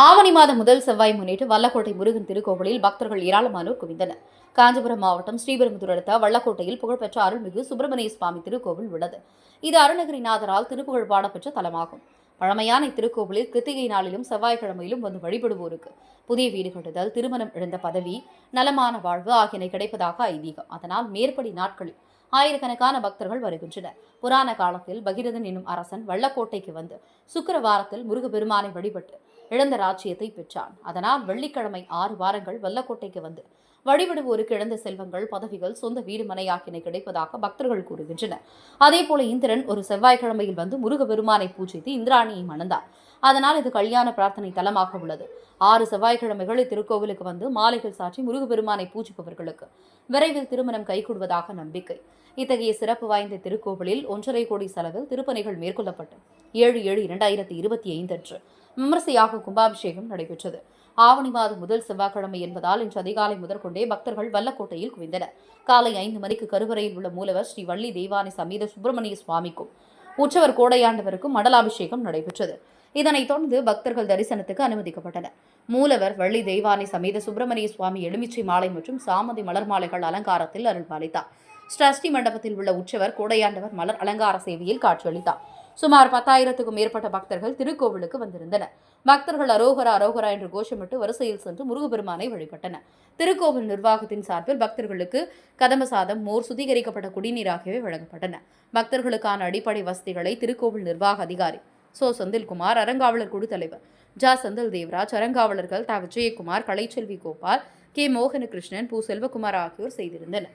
ஆவணி மாதம் முதல் செவ்வாய் முன்னிட்டு வல்லக்கோட்டை முருகன் திருக்கோவிலில் பக்தர்கள் ஏராளமானோர் குவிந்தனர். காஞ்சிபுரம் மாவட்டம் ஸ்ரீபெரும்புதூர் அடுத்த வல்லக்கோட்டையில் புகழ்பெற்ற அருள்மிகு சுப்பிரமணிய சுவாமி திருக்கோவில் உள்ளது. இது அருணகிரிநாதரால் திருப்புகழ் பாடப்பெற்ற தலமாகும். பழமையான இத்திருக்கோவிலில் கிருத்திகை நாளிலும் செவ்வாய்க்கிழமையிலும் வந்து வழிபடுவோருக்கு புதிய வீடு கட்டுதல், திருமணம் இழந்த பதவி, நலமான வாழ்வு ஆகியன கிடைப்பதாக ஐதீகம். அதனால் மேற்படி நாட்களில் ஆயிரக்கணக்கான பக்தர்கள் வருகின்றனர். புராண காலத்தில் பகீரதன் என்னும் அரசன் வல்லக்கோட்டைக்கு வந்து சுக்கிரவாரத்தில் முருகப்பெருமானை வழிபட்டு இழந்த ராஜ்யத்தை பெற்றான். அதனால் வெள்ளிக்கிழமை 6 வாரங்கள் வல்லக்கோட்டைக்கு வந்து வழிபடுவோருக்கு இழந்த செல்வங்கள், பதவிகள், சொந்த வீடு மனை ஆகியன கிடைப்பதாக பக்தர்கள் கூறுகின்றனர். அதேபோல இந்திரன் ஒரு செவ்வாய்க்கிழமையில் வந்து முருகப்பெருமானை பூஜித்து இந்திராணியை மணந்தார். அதனால் இது கல்யாண பிரார்த்தனை தலமாக உள்ளது. 6 செவ்வாய்க்கிழமைகள் இத்திருக்கோவிலுக்கு வந்து மாலைகள் சாற்றி முருகப்பெருமானை பூஜிப்பவர்களுக்கு விரைவில் திருமணம் கைகூடுவதாக நம்பிக்கை. இத்தகைய சிறப்பு வாய்ந்த திருக்கோவிலில் 1.5 கோடி செலவில் திருப்பணிகள் மேற்கொள்ளப்பட்டு 7/7/2025 அன்று விமரிசையாக கும்பாபிஷேகம் நடைபெற்றது. ஆவணி மாதம் முதல் செவ்வாய்க்கிழமை என்பதால் இன்று அதிகாலை முதற்கொண்டே பக்தர்கள் வல்லக்கோட்டையில் குவிந்தனர். காலை 5 மணிக்கு கருவறையில் உள்ள மூலவர் ஸ்ரீ வள்ளி தெய்வானை சமேத சுப்பிரமணிய சுவாமிக்கும் உற்சவர் கோடையாண்டவருக்கும் மண்டலாபிஷேகம் நடைபெற்றது. இதனைத் தொடர்ந்து பக்தர்கள் தரிசனத்துக்கு அனுமதிக்கப்பட்டனர். மூலவர் வள்ளி தெய்வானை சமேத சுப்பிரமணிய சுவாமி எலுமிச்சை மாலை மற்றும் சாமந்தி மலர் மாலைகள் அலங்காரத்தில் அருள்பாலித்தார். ஸ்ரஸ்டி மண்டபத்தில் உள்ள உற்சவர் கோடையாண்டவர் மலர் அலங்கார சேவையில் காட்சியளித்தார். சுமார் 10,000க்கும் மேற்பட்ட பக்தர்கள் திருக்கோவிலுக்கு வந்திருந்தனர். பக்தர்கள் அரோகரா அரோகரா என்று கோஷமிட்டு வரிசையில் சென்று முருகப்பெருமானை வழிபட்டனர். திருக்கோவில் நிர்வாகத்தின் சார்பில் பக்தர்களுக்கு கதம்ப சாதம், மோர், சுத்திகரிக்கப்பட்ட குடிநீர் ஆகியவை வழங்கப்பட்டன. பக்தர்களுக்கான அடிப்படை வசதிகளை திருக்கோவில் நிர்வாக அதிகாரி செந்தில்குமார், அறங்காவலர் குழு தலைவர் செந்தில் தேவராஜ், அறங்காவலர்கள் விஜயகுமார், கலைச்செல்வி கோபால், மோகனகிருஷ்ணன், செல்வகுமார் ஆகியோர் செய்திருந்தனர்.